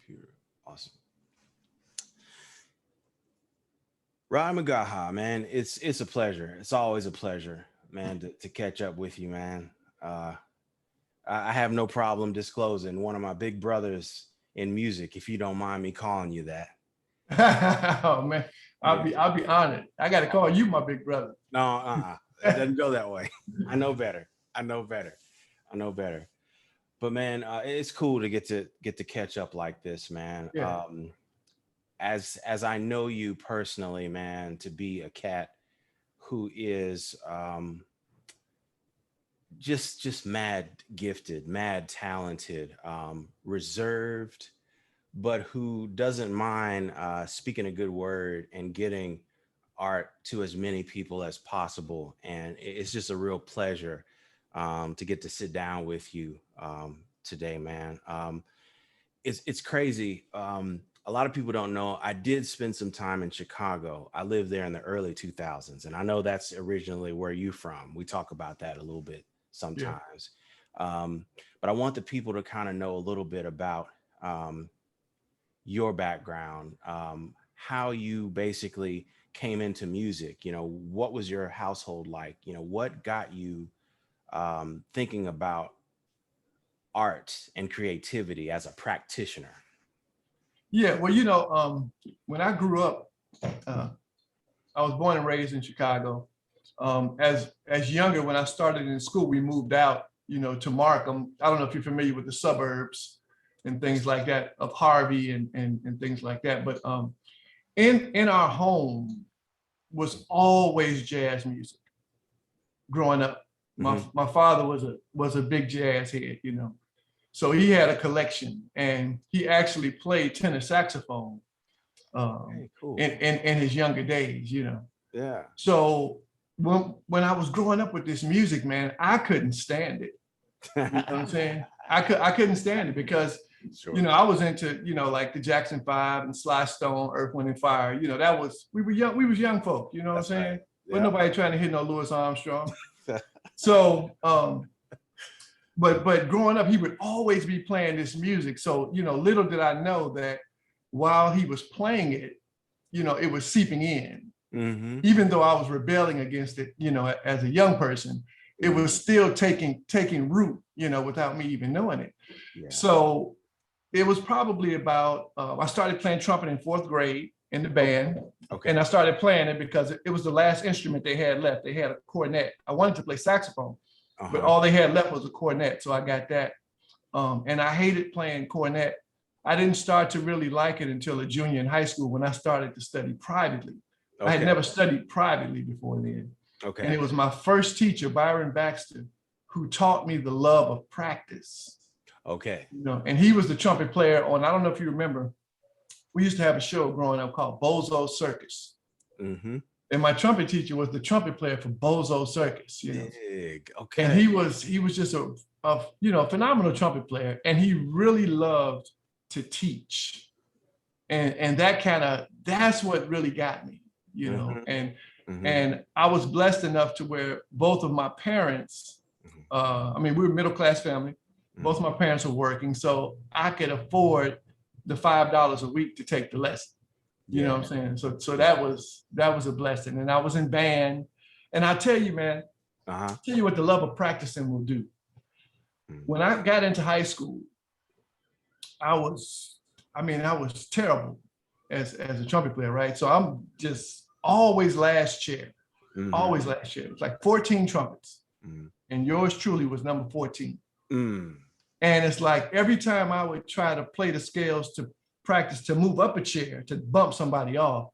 computer. Awesome. Rod McGaha, man, it's a pleasure. It's always a pleasure, man, to catch up with you, man. I have no problem disclosing one of my big brothers in music, if you don't mind me calling you that. Oh man, I'll be honored. I got to call you my big brother. No, it doesn't go that way. I know better. I know better. I know better. But man, it's cool to get to catch up like this, man. Yeah. As I know you personally, man, to be a cat who is just mad gifted, mad talented, reserved, but who doesn't mind speaking a good word and getting art to as many people as possible. And it's just a real pleasure to get to sit down with you today, man. It's crazy. A lot of people don't know, I did spend some time in Chicago. I lived there in the early 2000s, and I know that's originally where you from. We talk about that a little bit sometimes. Yeah. But I want the people to kind of know a little bit about your background, how you basically came into music. You know, what was your household like? You know, what got you thinking about art and creativity as a practitioner? Yeah, well, you know, when I grew up, I was born and raised in Chicago. As younger, when I started in school, we moved out, you know, to Markham. I don't know if you're familiar with the suburbs and things like that of Harvey and things like that. But in our home was always jazz music. Growing up, my father was a big jazz head, you know. So he had a collection, and he actually played tenor saxophone cool. in his younger days, you know. Yeah. So when I was growing up with this music, man, I couldn't stand it. You know what I'm saying? I couldn't stand it because, sure, you know, I was into, you know, like the Jackson 5 and Sly Stone, Earth, Wind and Fire. You know, we was young folk, you know what I'm saying? Right. Yeah. But nobody trying to hit no Louis Armstrong. So But growing up, he would always be playing this music. So, you know, little did I know that while he was playing it, you know, it was seeping in. Mm-hmm. Even though I was rebelling against it, you know, as a young person, it was still taking root, you know, without me even knowing it. Yeah. So it was probably about, I started playing trumpet in 4th grade in the band. Okay. And I started playing it because it was the last instrument they had left. They had a cornet. I wanted to play saxophone. But all they had left was a cornet, so I got that. And I hated playing cornet. I didn't start to really like it until a junior in high school when I started to study privately. Okay. I had never studied privately before then. Okay. And it was my first teacher, Byron Baxter, who taught me the love of practice. Okay. You know, and he was the trumpet player on, I don't know if you remember, we used to have a show growing up called Bozo Circus. Mm-hmm. And my trumpet teacher was the trumpet player for Bozo Circus, you know. Big. Okay. And he was just a you know, phenomenal trumpet player, and he really loved to teach. And that's what really got me, you know. And I was blessed enough to where both of my parents, I mean, we were a middle-class family. Both of my parents were working, so I could afford the $5 a week to take the lesson. You know what I'm saying? So that was a blessing. And I was in band. And I tell you, man, tell you what the love of practicing will do. When I got into high school, I was terrible as a trumpet player, right? So I'm just always last chair, always last chair. It's like 14 trumpets. And yours truly was number 14. And it's like every time I would try to play the scales to practice to move up a chair to bump somebody off,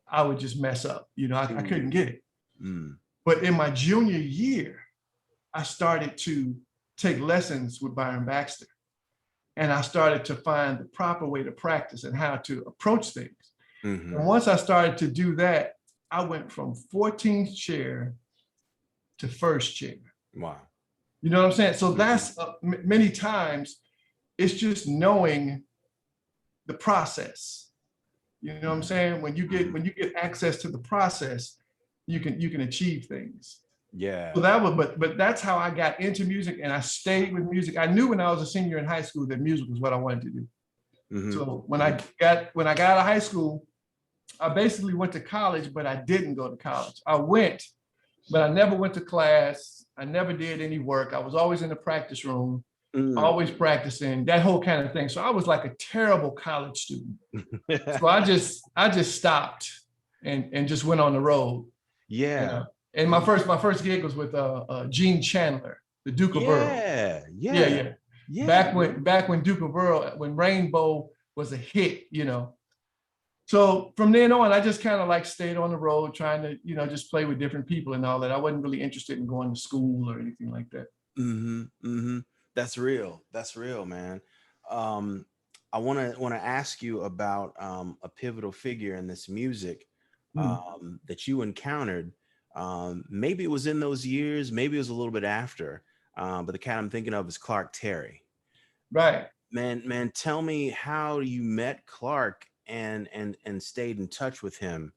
I would just mess up. You know, I couldn't get it. But in my junior year, I started to take lessons with Byron Baxter. And I started to find the proper way to practice and how to approach things. And once I started to do that, I went from 14th chair to 1st chair. Wow. You know what I'm saying? So that's many times it's just knowing the process. You know what I'm saying? When you get access to the process, you can achieve things. Yeah. So that was, but that's how I got into music, and I stayed with music. I knew when I was a senior in high school that music was what I wanted to do. So when I got out of high school, I basically went to college, but I didn't go to college. I went, but I never went to class. I never did any work. I was always in the practice room, always practicing, that whole kind of thing. So I was like a terrible college student. So I just stopped and just went on the road. Yeah. You know? And my first gig was with Gene Chandler, the Duke of Earl. Yeah. Back when Duke of Earl, when Rainbow was a hit, you know. So from then on, I just kind of like stayed on the road trying to, you know, just play with different people and all that. I wasn't really interested in going to school or anything like that. That's real. That's real, man. I want to ask you about a pivotal figure in this music that you encountered. Maybe it was in those years, maybe it was a little bit after. But the cat I'm thinking of is Clark Terry. Right. Man, tell me how you met Clark and stayed in touch with him.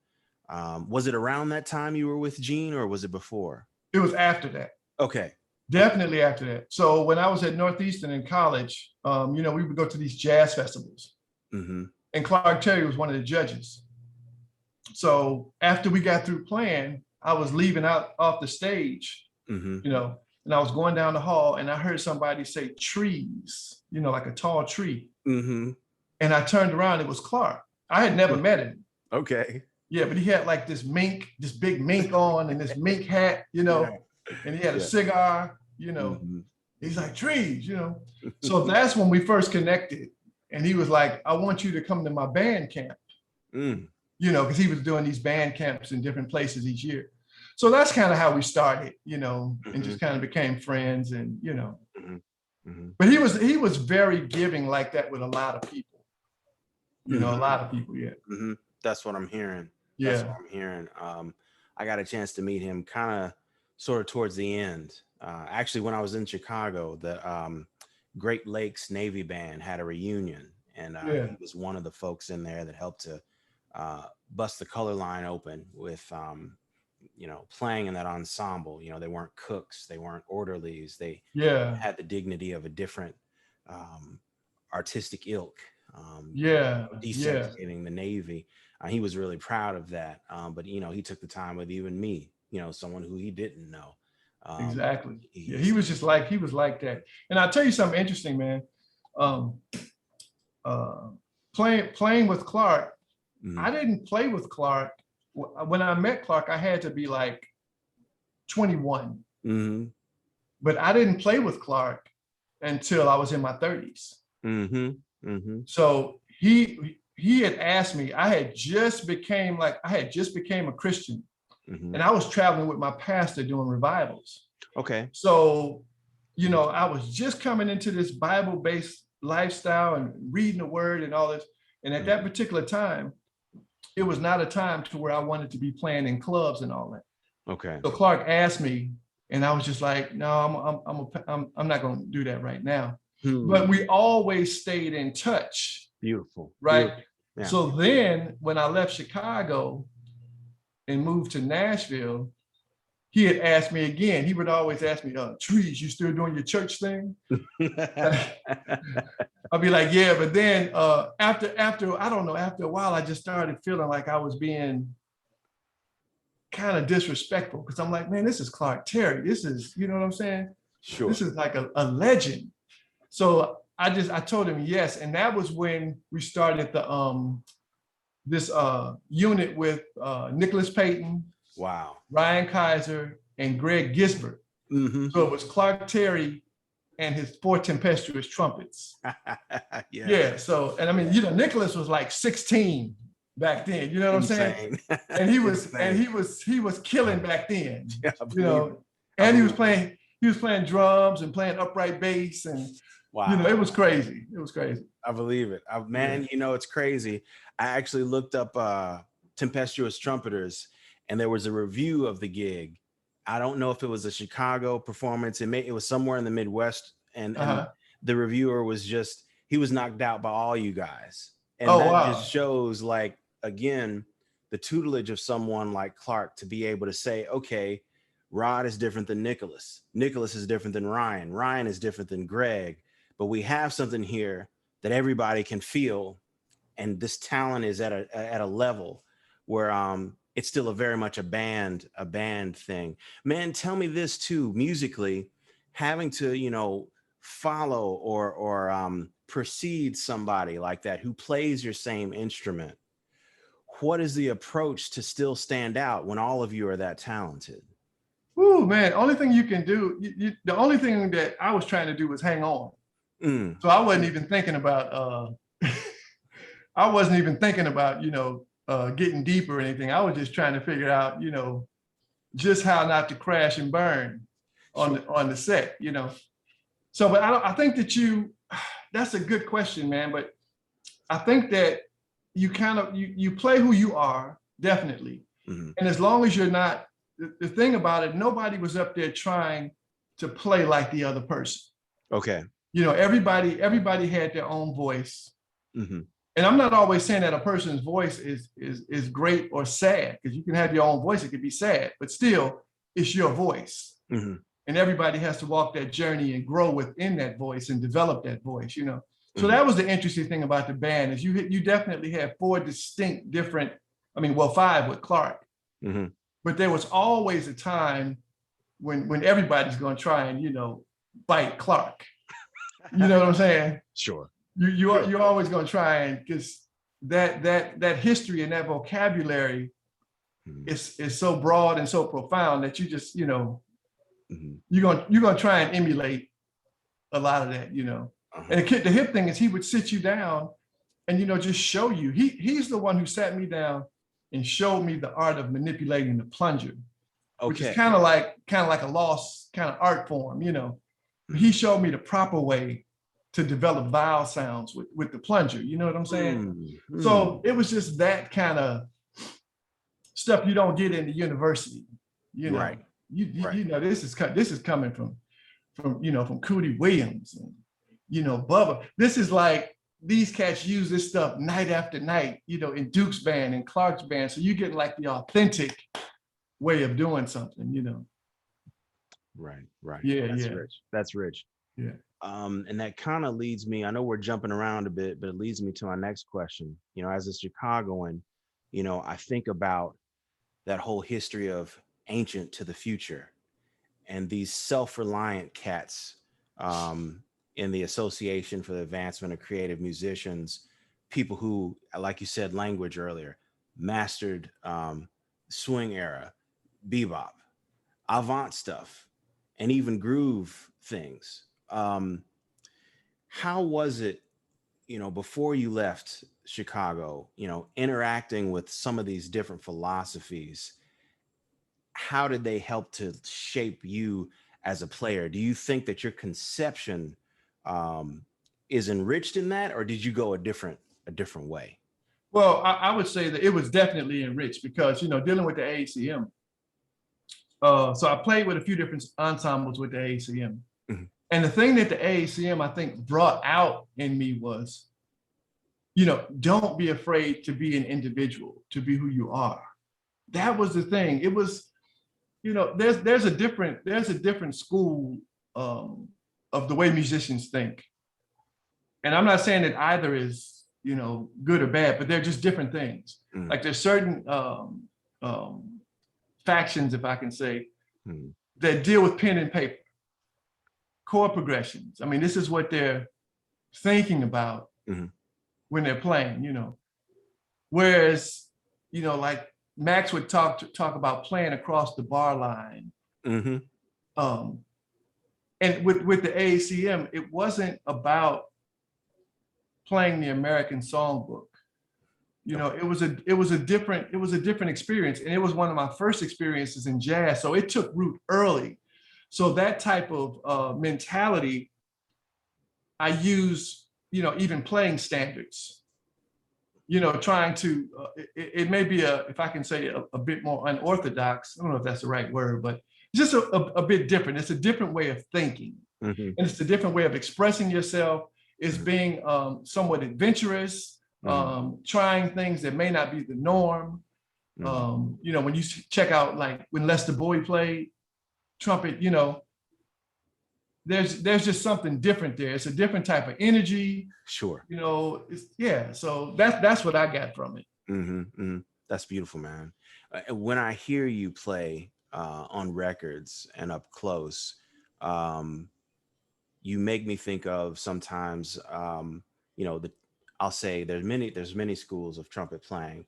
Was it around that time you were with Gene, or was it before? It was after that. Okay. Definitely after that. So when I was at Northeastern in college, you know, we would go to these jazz festivals. And Clark Terry was one of the judges. So after we got through playing, I was leaving out off the stage, you know, and I was going down the hall and I heard somebody say trees, you know, like a tall tree. And I turned around, it was Clark. I had never met him. Okay. Yeah, but he had like this big mink on and this mink hat, you know, and he had a cigar, you know. He's like, trees, you know. So that's when we first connected. And he was like, I want you to come to my band camp, you know, because he was doing these band camps in different places each year. So that's kind of how we started, you know, and just kind of became friends and, you know. But he was very giving like that with a lot of people. You know, a lot of people, That's what I'm hearing. Yeah. That's what I'm hearing. I got a chance to meet him kind of sort of towards the end. Actually, when I was in Chicago, the Great Lakes Navy Band had a reunion, and he was one of the folks in there that helped to bust the color line open with, you know, playing in that ensemble. You know, they weren't cooks, they weren't orderlies, they had the dignity of a different artistic ilk. Desegregating the Navy. He was really proud of that. But, you know, he took the time with even me, you know, someone who he didn't know. Exactly. Yeah, he was like that. And I'll tell you something interesting, man. Playing with Clark, I didn't play with Clark. When I met Clark, I had to be like 21. But I didn't play with Clark until I was in my 30s. So he had asked me, I had just became a Christian, and I was traveling with my pastor doing revivals. Okay. So, you know, I was just coming into this Bible-based lifestyle and reading the word and all this. And at that particular time, it was not a time to where I wanted to be playing in clubs and all that. Okay. So Clark asked me, and I was just like, no, I'm not going to do that right now. But we always stayed in touch. Beautiful. Right. Beautiful. Yeah. So then when I left Chicago and moved to Nashville, he had asked me again. He would always ask me, Trees, you still doing your church thing? I'd be like, yeah. But then after I don't know, after a while, I just started feeling like I was being kind of disrespectful, because I'm like, man, this is Clark Terry. This is, you know what I'm saying? Sure. This is like a legend. So I told him yes. And that was when we started this unit with Nicholas Payton, wow, Ryan Kaiser, and Greg Gisbert. So it was Clark Terry and his 4 tempestuous trumpets. Yeah. So, and I mean, you know, Nicholas was like 16 back then, you know what I'm saying? And he was killing back then. Yeah, you know, and he was playing drums and playing upright bass, and wow, you know, it was crazy. It was crazy. I believe it. Man, you know, it's crazy. I actually looked up tempestuous trumpeters, and there was a review of the gig. I don't know if it was a Chicago performance. It was somewhere in the Midwest, and the reviewer was he was knocked out by all you guys. And that just shows, like, again, the tutelage of someone like Clark to be able to say, okay, Rod is different than Nicholas. Nicholas is different than Ryan. Ryan is different than Greg. But we have something here that everybody can feel, and this talent is at a level where it's still a very much a band thing. Man, tell me this too, musically, having to, you know, follow or precede somebody like that who plays your same instrument. What is the approach to still stand out when all of you are that talented? Ooh, man, only thing you can do, the only thing that I was trying to do was hang on. So I wasn't even thinking about, I wasn't even thinking about, you know, getting deep or anything. I was just trying to figure out, you know, just how not to crash and burn on the set, you know. So, but I think that that's a good question, man. But I think that you kind of, you play who you are, definitely. And as long as you're not, the thing about it, nobody was up there trying to play like the other person. Okay. You know, everybody had their own voice. And I'm not always saying that a person's voice is great or sad, because you can have your own voice, it could be sad, but still it's your voice. And everybody has to walk that journey and grow within that voice and develop that voice, you know. So that was the interesting thing about the band, is you definitely had 4 distinct different, I mean, well, 5 with Clark. But there was always a time when everybody's going to try and, you know, bite Clark. You know what I'm saying? Sure. You're always going to try, and because that history and that vocabulary is so broad and so profound that you just, you know, you're going to try and emulate a lot of that, you know. And the hip thing is, he would sit you down and, you know, just show you. He's the one who sat me down and showed me the art of manipulating the plunger, which is kind of like a lost kind of art form, you know. He showed me the proper way to develop vowel sounds with the plunger, you know what I'm saying? So it was just that kind of stuff you don't get in the university, you know. Right. You know, this is coming from you know, from Cootie Williams and, you know, Bubba. This is like, these cats use this stuff night after night, you know, in Duke's band and Clark's band. So you get like the authentic way of doing something, you know. Right. Yeah, That's rich. That's rich. Yeah. And that kind of leads me, I know we're jumping around a bit, but it leads me to my next question. You know, as a Chicagoan, you know, I think about that whole history of ancient to the future and these self-reliant cats in the Association for the Advancement of Creative Musicians, people who, like you said, language earlier, mastered swing era, bebop, avant stuff, and even groove things. How was it, you know, before you left Chicago, you know, interacting with some of these different philosophies? How did they help to shape you as a player? Do you think that your conception is enriched in that, or did you go a different way? Well, I would say that it was definitely enriched, because, you know, dealing with the AACM. So I played with a few different ensembles with the AACM. And the thing that the AACM, I think, brought out in me was, you know, don't be afraid to be an individual, to be who you are. That was the thing. It was, you know, there's a different school of the way musicians think. And I'm not saying that either is, you know, good or bad, but they're just different things. Like there's certain factions, if I can say, that deal with pen and paper, chord progressions. I mean, this is what they're thinking about when they're playing, you know. Whereas, you know, like Max would talk about playing across the bar line. And with the AACM, it wasn't about playing the American songbook. You know, it was a different experience, and it was one of my first experiences in jazz. So it took root early. So that type of mentality, I use, you know, even playing standards. You know, trying to, it may be if I can say a bit more unorthodox. I don't know if that's the right word, but it's just a bit different. It's a different way of thinking, and it's a different way of expressing yourself. It's being somewhat adventurous. Trying things that may not be the norm. You know, when you check out, like when Lester Bowie played trumpet, you know, there's just something different there. It's a different type of energy. Sure. You know, yeah. So that's what I got from it. That's beautiful, man. When I hear you play on records and up close, you make me think of sometimes, you know, I'll say there's many schools of trumpet playing,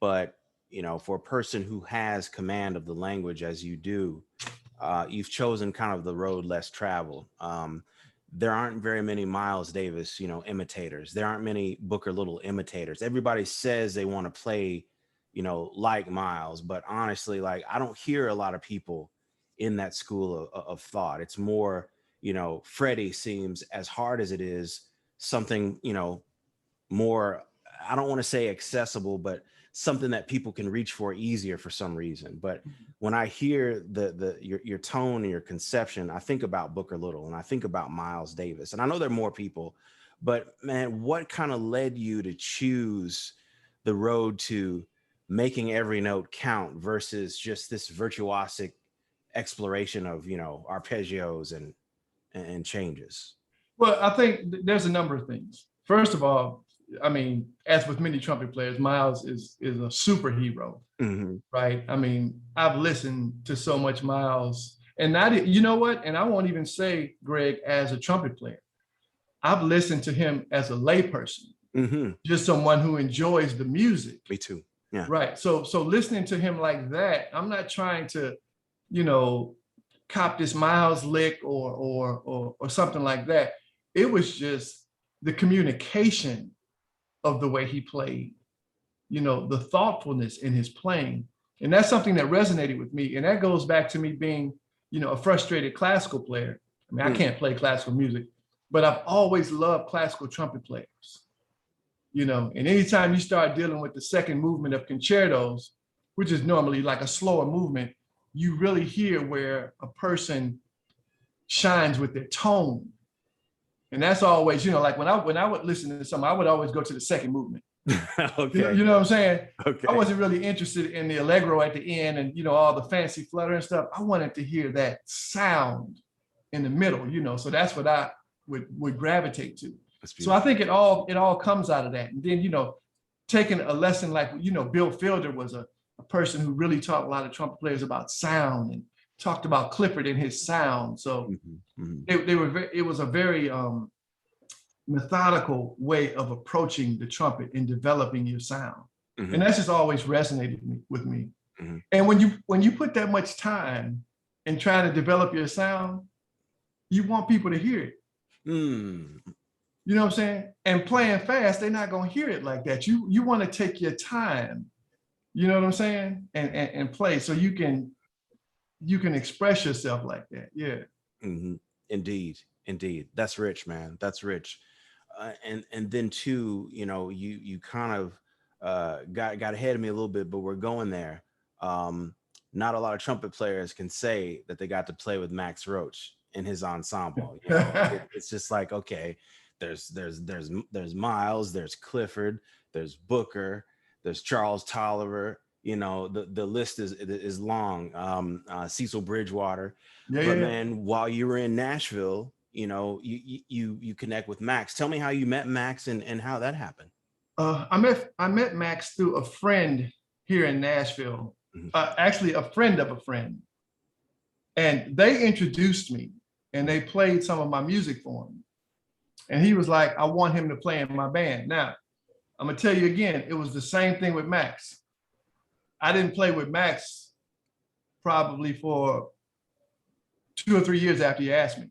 but you know, for a person who has command of the language as you do, you've chosen kind of the road less traveled. There aren't very many Miles Davis, you know, imitators. There aren't many Booker Little imitators. Everybody says they want to play, you know, like Miles, but honestly, like I don't hear a lot of people in that school of thought. It's more, you know, Freddie seems, as hard as it is, something, you know, more, I don't want to say accessible, but something that people can reach for easier for some reason. But when I hear your tone and your conception, I think about Booker Little and I think about Miles Davis. And I know there are more people, but man, what kind of led you to choose the road to making every note count versus just this virtuosic exploration of, you know, arpeggios and changes? Well, I think there's a number of things. First of all, I mean, as with many trumpet players, Miles is a superhero, right? I mean, I've listened to so much Miles, and you know what? And I won't even say, Greg, as a trumpet player. I've listened to him as a layperson, just someone who enjoys the music. Me too. Yeah. Right. So listening to him like that, I'm not trying to, you know, cop this Miles lick or something like that. It was just the communication of the way he played, you know, the thoughtfulness in his playing. And that's something that resonated with me. And that goes back to me being, you know, a frustrated classical player. I mean, I can't play classical music, but I've always loved classical trumpet players, you know, and anytime you start dealing with the second movement of concertos, which is normally like a slower movement, you really hear where a person shines with their tone. And that's always, you know, like when I would listen to something, I would always go to the second movement. Okay. You know what I'm saying? Okay. I wasn't really interested in the allegro at the end and, you know, all the fancy flutter and stuff. I wanted to hear that sound in the middle, you know, so that's what I would gravitate to. So I think it all comes out of that. And then, you know, taking a lesson like, you know, Bill Fielder was a person who really taught a lot of trumpet players about sound and talked about Clifford and his sound. So it was a very methodical way of approaching the trumpet and developing your sound. And that's just always resonated with me. And when you put that much time in trying to develop your sound, you want people to hear it. You know what I'm saying? And playing fast, they're not going to hear it like that. You want to take your time, you know what I'm saying? And play so you can express yourself like that. Yeah. Indeed. That's rich, man. That's rich. And then too, you know, you kind of got ahead of me a little bit, but we're going there. Not a lot of trumpet players can say that they got to play with Max Roach in his ensemble. You know, it's just like, okay, there's Miles, there's Clifford, there's Booker, there's Charles Tolliver. You know, the list is long. Cecil Bridgewater. But man, while you were in Nashville, you know, you connect with Max. Tell me how you met Max and how that happened. I met Max through a friend here in Nashville. Actually, a friend of a friend, and they introduced me, and they played some of my music for him. And he was like, "I want him to play in my band." Now, I'm gonna tell you again, it was the same thing with Max. I didn't play with Max probably for 2 or 3 years after he asked me.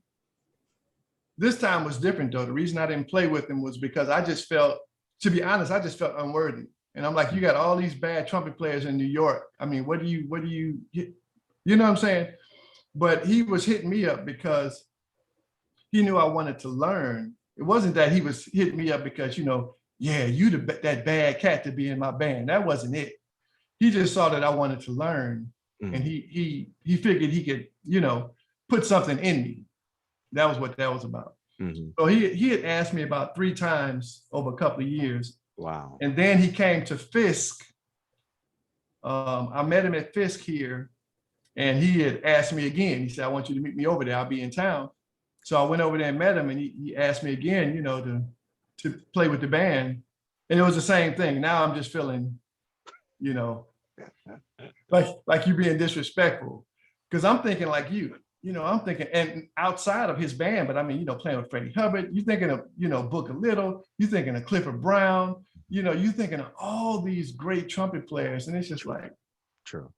This time was different though. The reason I didn't play with him was because I just felt, to be honest, I just felt unworthy. And I'm like, you got all these bad trumpet players in New York. I mean, what do you know what I'm saying? But he was hitting me up because he knew I wanted to learn. It wasn't that he was hitting me up because, you know, yeah, you that bad cat to be in my band. That wasn't it. He just saw that I wanted to learn, and he figured he could, you know, put something in me. That was what that was about. So he had asked me about 3 times over a couple of years. Wow. And then he came to Fisk. I met him at Fisk here, and he had asked me again. He said, "I want you to meet me over there. I'll be in town." So I went over there and met him, and he asked me again, you know, to play with the band. And it was the same thing. Now I'm just feeling, you know, like you being disrespectful. Because I'm thinking like you know, I'm thinking, and outside of his band, but I mean, you know, playing with Freddie Hubbard, you're thinking of, you know, Booker Little, you're thinking of Clifford Brown, you know, you're thinking of all these great trumpet players. And it's just like, true.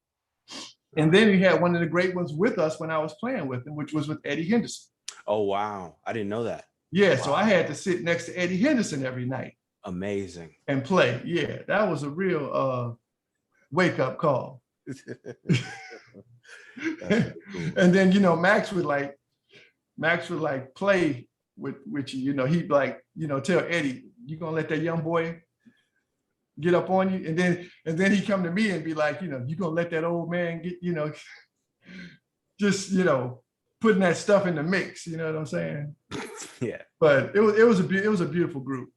And then he had one of the great ones with us when I was playing with him, which was with Eddie Henderson. Oh, wow. I didn't know that. Yeah, wow. So I had to sit next to Eddie Henderson every night. Amazing. And play. Yeah, that was a real wake-up call. Really cool. And then, you know, Max would like play with you, you know, he'd like, you know, tell Eddie, you gonna let that young boy get up on you? And then he'd come to me and be like, you know, you gonna let that old man get, you know, just, you know, putting that stuff in the mix, you know what I'm saying? Yeah. But it was a beautiful group.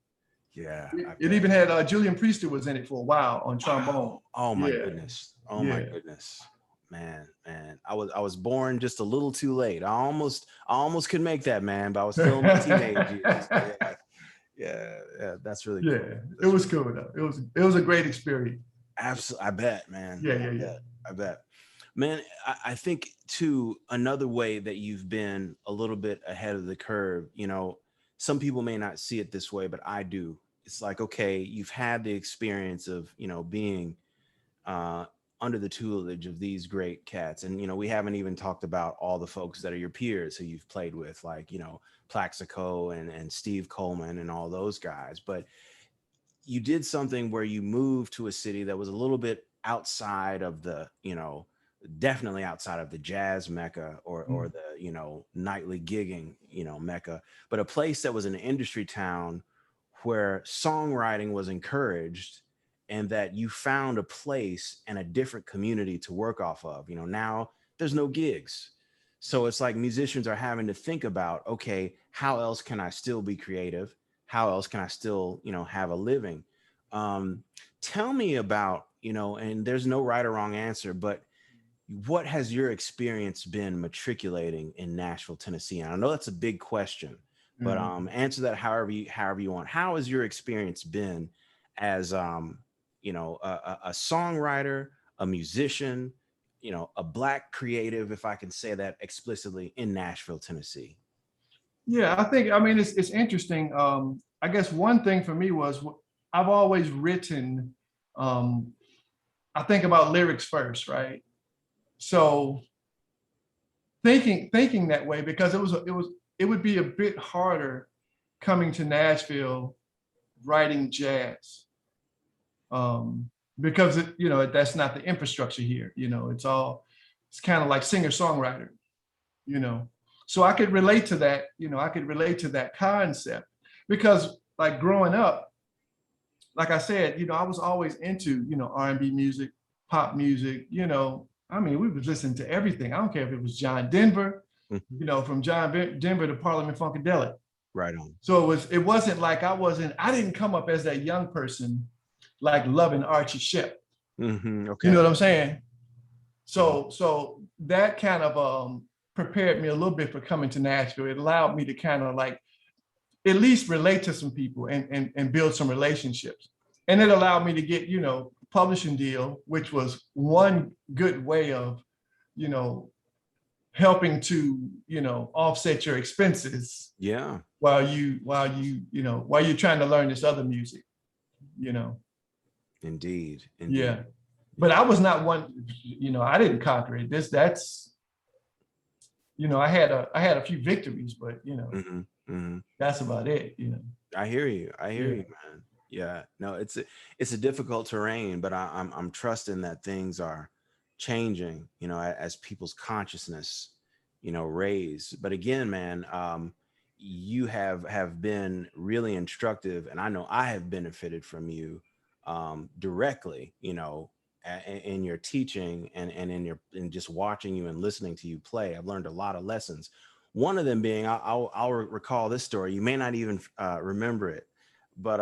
Yeah. It even had Julian Priester was in it for a while on trombone. Oh my goodness. Oh my goodness. Man. I was born just a little too late. I almost could make that, man, but I was still in my teenage years. Yeah, that's really cool. It was cool though. It was a great experience. Absolutely. I bet, man. I bet. Man, I think too, another way that you've been a little bit ahead of the curve, you know, some people may not see it this way, but I do. It's like, okay, you've had the experience of, you know, being under the tutelage of these great cats. And, you know, we haven't even talked about all the folks that are your peers who you've played with, like, you know, Plaxico and Steve Coleman and all those guys. But you did something where you moved to a city that was a little bit outside of the, you know, definitely outside of the jazz mecca or the, you know, nightly gigging, you know, mecca, but a place that was an industry town where songwriting was encouraged and that you found a place and a different community to work off of. You know, now there's no gigs. So it's like musicians are having to think about, okay, how else can I still be creative? How else can I still, you know, have a living? Tell me about, you know, and there's no right or wrong answer, but what has your experience been matriculating in Nashville, Tennessee? And I know that's a big question, but answer that however you want. How has your experience been as you know, a songwriter, a musician, you know, a Black creative, if I can say that explicitly, in Nashville, Tennessee? Yeah, I mean, it's interesting. I guess one thing for me was I've always written, I think about lyrics first, right? So thinking that way, because it would be a bit harder coming to Nashville writing jazz, because you know, that's not the infrastructure here. You know, it's kind of like singer-songwriter, you know. So I could relate to that, you know, I could relate to that concept, because like growing up, like I said, you know, I was always into, you know, R&B music, pop music, you know. I mean, we was listening to everything. I don't care if it was John Denver, you know, from John Denver to Parliament Funkadelic. Right on. So it wasn't like I didn't come up as that young person like loving Archie Shepp. Okay. You know what I'm saying? So that kind of prepared me a little bit for coming to Nashville. It allowed me to kind of like at least relate to some people and build some relationships. And it allowed me to get, you know, publishing deal, which was one good way of, you know, helping to, you know, offset your expenses. Yeah. While you're trying to learn this other music, you know. Indeed. Yeah. But I was not one, you know, I didn't conquer it. That's, you know, I had a few victories, but you know, that's about it, you know. I hear you, man. Yeah, no, it's a difficult terrain, but I'm trusting that things are changing, you know, as people's consciousness, you know, raise. But again, man, you have been really instructive, and I know I have benefited from you directly, you know, in your teaching and in just watching you and listening to you play. I've learned a lot of lessons. One of them being, I'll recall this story. You may not even remember it, but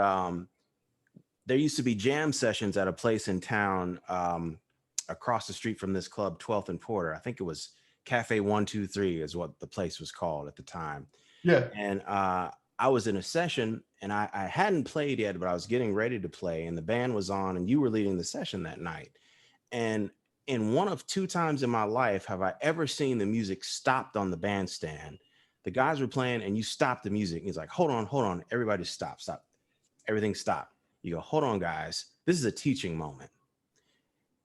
there used to be jam sessions at a place in town across the street from this club, 12th and Porter. I think it was Cafe 123 is what the place was called at the time. Yeah. And I was in a session, and I hadn't played yet, but I was getting ready to play, and the band was on, and you were leading the session that night. And in one of two times in my life have I ever seen the music stopped on the bandstand. The guys were playing, and you stopped the music. And he's like, hold on, everybody stop. Everything stopped. You go, hold on, guys. This is a teaching moment.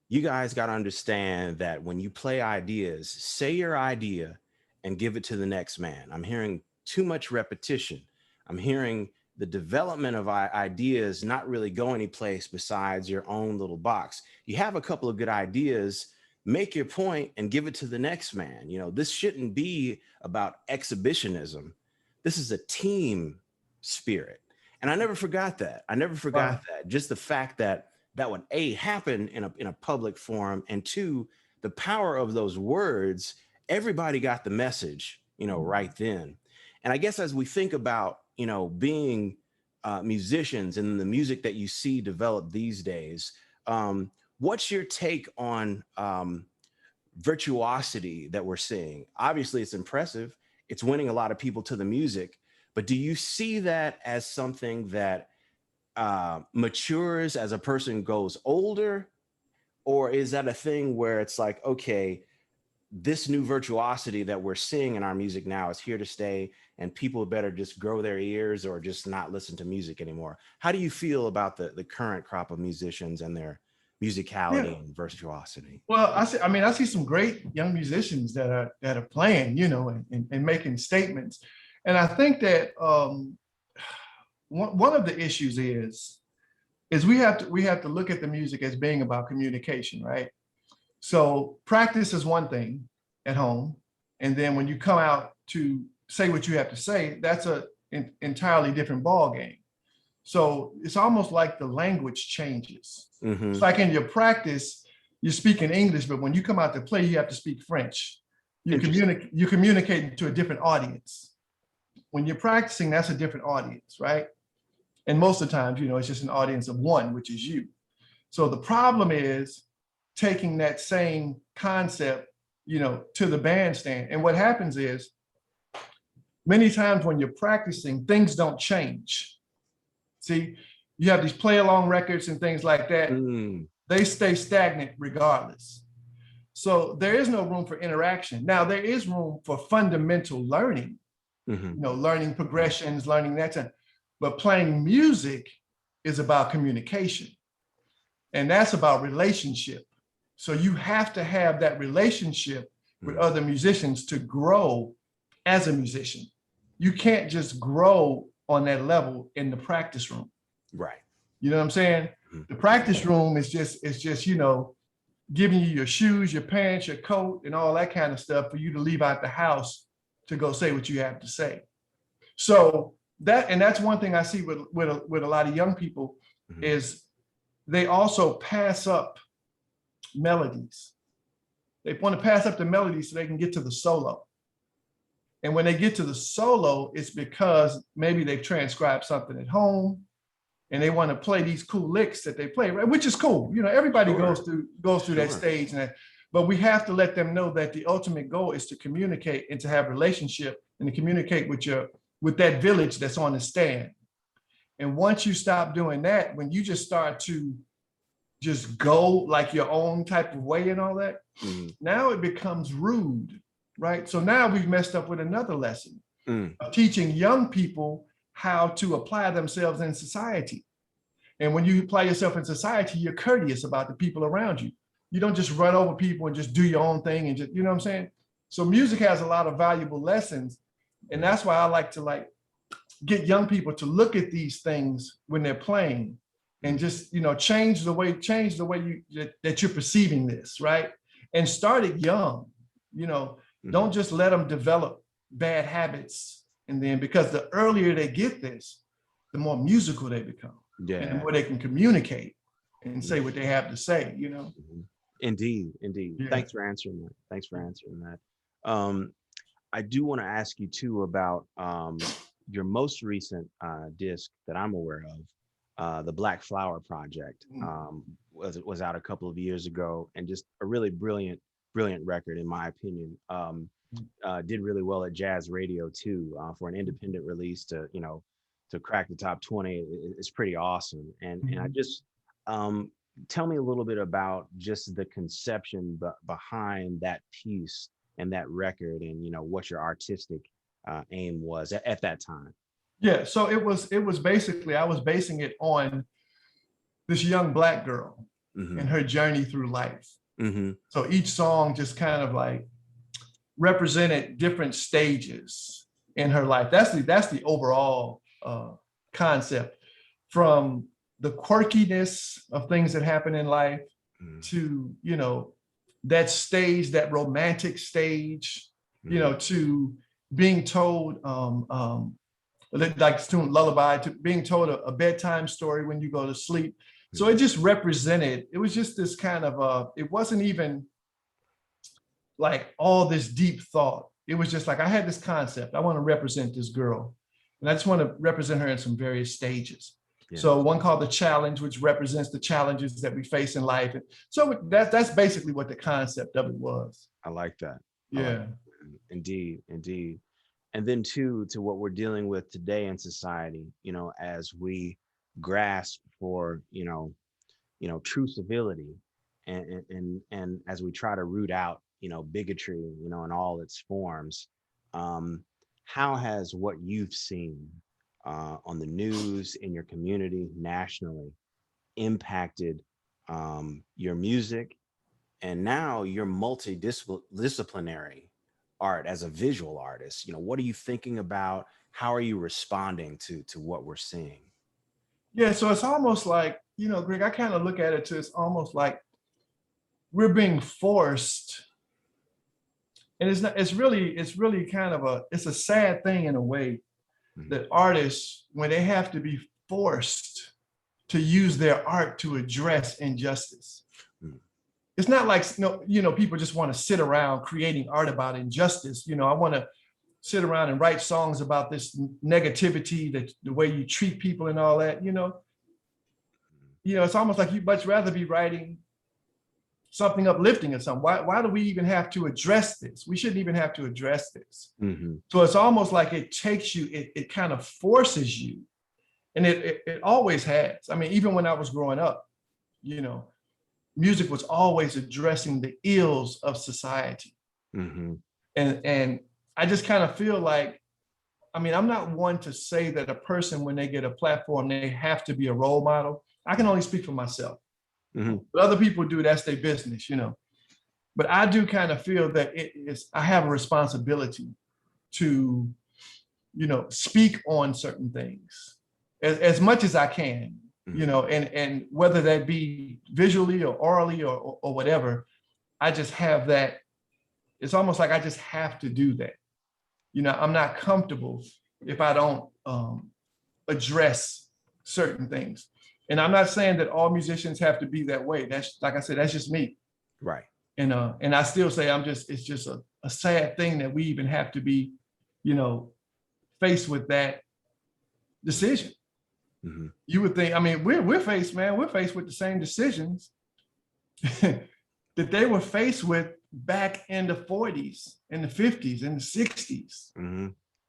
You guys got to understand that when you play ideas, say your idea and give it to the next man. I'm hearing too much repetition. I'm hearing the development of ideas not really go anyplace besides your own little box. You have a couple of good ideas, make your point and give it to the next man. You know, this shouldn't be about exhibitionism. This is a team spirit. And I never forgot that. Wow. Just the fact that that would A, happen in a public forum, and two, the power of those words, everybody got the message, right then. And I guess as we think about, being musicians and the music that you see develop these days, what's your take on virtuosity that we're seeing? Obviously, it's impressive. It's winning a lot of people to the music. But do you see that as something that matures as a person goes older? Or is that a thing where it's like, okay, this new virtuosity that we're seeing in our music now is here to stay, and people better just grow their ears or just not listen to music anymore? How do you feel about the current crop of musicians and their musicality Yeah. and virtuosity? Well, I see some great young musicians that are playing, and making statements. And I think that one of the issues is we have to look at the music as being about communication, right? So practice is one thing at home, and then when you come out to say what you have to say, that's an entirely different ball game. So it's almost like the language changes. Mm-hmm. It's like in your practice, you're speaking English, but when you come out to play, you have to speak French. You're communicating to a different audience. When you're practicing, that's a different audience, right? And most of the times, it's just an audience of one, which is you. So the problem is taking that same concept, to the bandstand. And what happens is many times when you're practicing, things don't change. See, you have these play along records and things like that. They stay stagnant regardless. So there is no room for interaction. Now there is room for fundamental learning, learning progressions, learning that time. But playing music is about communication. And that's about relationship. So you have to have that relationship with other musicians to grow as a musician. You can't just grow on that level in the practice room. Right. You know what I'm saying? The practice room is just, giving you your shoes, your pants, your coat, and all that kind of stuff for you to leave out the house to go say what you have to say. So that's one thing I see with a lot of young people is they also pass up melodies. They want to pass up the melody so they can get to the solo. And when they get to the solo, it's because maybe they've transcribed something at home and they want to play these cool licks that they play, right? Which is cool. Everybody goes through that stage. But we have to let them know that the ultimate goal is to communicate and to have relationship and to communicate with that village that's on the stand. And once you stop doing that, when you just start to just go like your own type of way and all that, now it becomes rude, right? So now we've messed up with another lesson of teaching young people how to apply themselves in society. And when you apply yourself in society, you're courteous about the people around you. You don't just run over people and just do your own thing and just, you know what I'm saying? So music has a lot of valuable lessons. And that's why I like to get young people to look at these things when they're playing and just, change the way that you're perceiving this, right? And start it young, don't just let them develop bad habits. And then because the earlier they get this, the more musical they become. Yeah. And the more they can communicate and say what they have to say, Indeed. Yeah. Thanks for answering that. I do want to ask you too about your most recent disc that I'm aware of, the Black Flower Project, was out a couple of years ago, and just a really brilliant brilliant record, in my opinion. Did really well at jazz radio too, for an independent release to, to crack the top 20. It's pretty awesome. And I just, tell me a little bit about just the conception behind that piece and that record, and what your artistic aim was at that time. Yeah, so it was basically, I was basing it on this young Black girl and her journey through life. So each song just kind of like represented different stages in her life. That's the overall concept, from the quirkiness of things that happen in life to, that stage, that romantic stage, to being told, like student lullaby, to being told a bedtime story when you go to sleep. So it just represented, it was just this kind of, it wasn't even like all this deep thought. It was just like, I had this concept. I want to represent this girl. And I just want to represent her in some various stages. Yeah. So one called The Challenge, which represents the challenges that we face in life. And so that's basically what the concept of it was. I like that. Yeah. Like that. Indeed. And then to what we're dealing with today in society, as we grasp for, true civility, and as we try to root out, bigotry, in all its forms. How has what you've seen on the news, in your community, nationally, impacted your music, and now your multidisciplinary art as a visual artist? What are you thinking about? How are you responding to what we're seeing? Yeah, so it's almost like, Greg, I kind of look at it too. It's almost like we're being forced, and it's really kind of it's a sad thing in a way, that artists, when they have to be forced to use their art to address injustice. It's not like, people just want to sit around creating art about injustice. I want to sit around and write songs about this negativity, that the way you treat people and all that. It's almost like you'd much rather be writing something uplifting or something. Why do we even have to address this? We shouldn't even have to address this. So it's almost like it takes you, it kind of forces you. And it always has. I mean, even when I was growing up, music was always addressing the ills of society. And I just kind of feel like, I mean, I'm not one to say that a person, when they get a platform, they have to be a role model. I can only speak for myself. But other people do, that's their business, But I do kind of feel that I have a responsibility to, speak on certain things as much as I can, and whether that be visually or orally or whatever, I just have that. It's almost like I just have to do that. I'm not comfortable if I don't address certain things. And I'm not saying that all musicians have to be that way. That's, like I said, that's just me. Right. And I still say it's just a sad thing that we even have to be, faced with that decision. You would think, I mean, we're faced with the same decisions that they were faced with back in the 40s, in the 50s, in the 60s.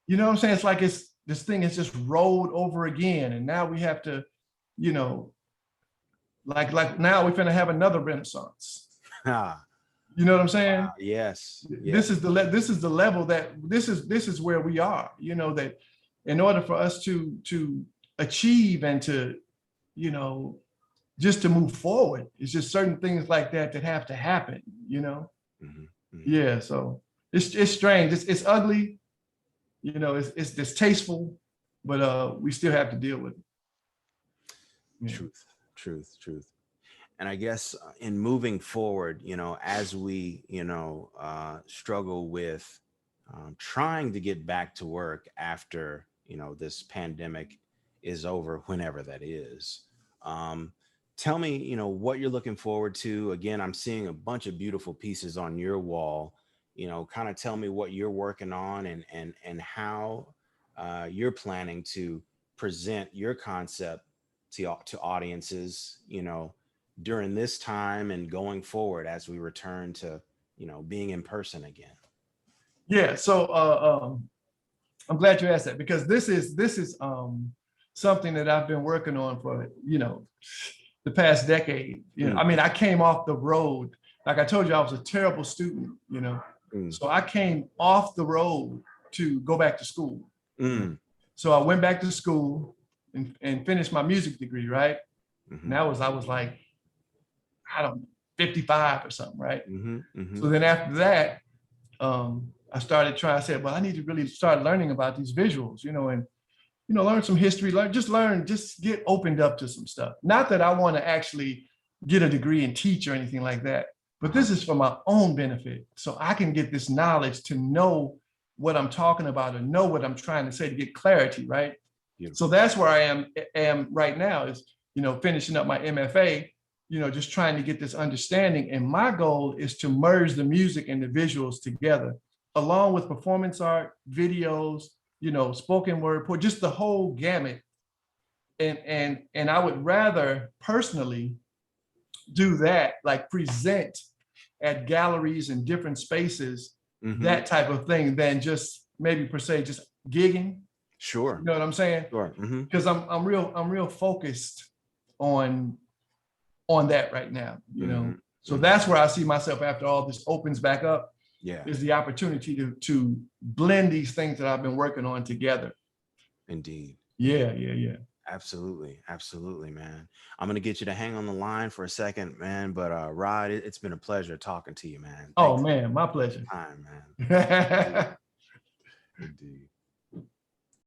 You know what I'm saying? It's like this thing is just rolled over again. And now we have to, like now we're gonna have another Renaissance. You know what I'm saying? Yes. This is the level that this is where we are. That in order for us to achieve and to, just to move forward, it's just certain things like that have to happen. Yeah. So it's strange. It's ugly. It's distasteful, but we still have to deal with it. Yeah. Truth. And I guess in moving forward, as we, struggle with trying to get back to work after, this pandemic is over, whenever that is. Tell me, what you're looking forward to. Again, I'm seeing a bunch of beautiful pieces on your wall. Kind of tell me what you're working on, and how you're planning to present your concept to audiences, during this time and going forward as we return to, being in person again? Yeah. So I'm glad you asked that, because this is something that I've been working on for, the past decade. I mean, I came off the road. Like I told you, I was a terrible student, So I came off the road to go back to school. So I went back to school and finished my music degree, right? And I was like, I don't know, 55 or something, right? So then after that, I started trying. I said, well, I need to really start learning about these visuals, and learn some history, just get opened up to some stuff. Not that I want to actually get a degree and teach or anything like that, but this is for my own benefit. So I can get this knowledge to know what I'm talking about and know what I'm trying to say, to get clarity, right? Beautiful. So that's where I am right now, is, finishing up my MFA, just trying to get this understanding. And my goal is to merge the music and the visuals together, along with performance art, videos, spoken word, just the whole gamut. And I would rather personally do that, like present at galleries and different spaces, that type of thing, than just maybe per se just gigging. Sure. You know what I'm saying? Sure. Because I'm real focused on that right now, So that's where I see myself after all this opens back up. Yeah, is the opportunity to blend these things that I've been working on together. Indeed. Yeah. Absolutely, man. I'm gonna get you to hang on the line for a second, man. But Rod, it's been a pleasure talking to you, man. Thanks. Oh man, my pleasure. Time, man. Indeed.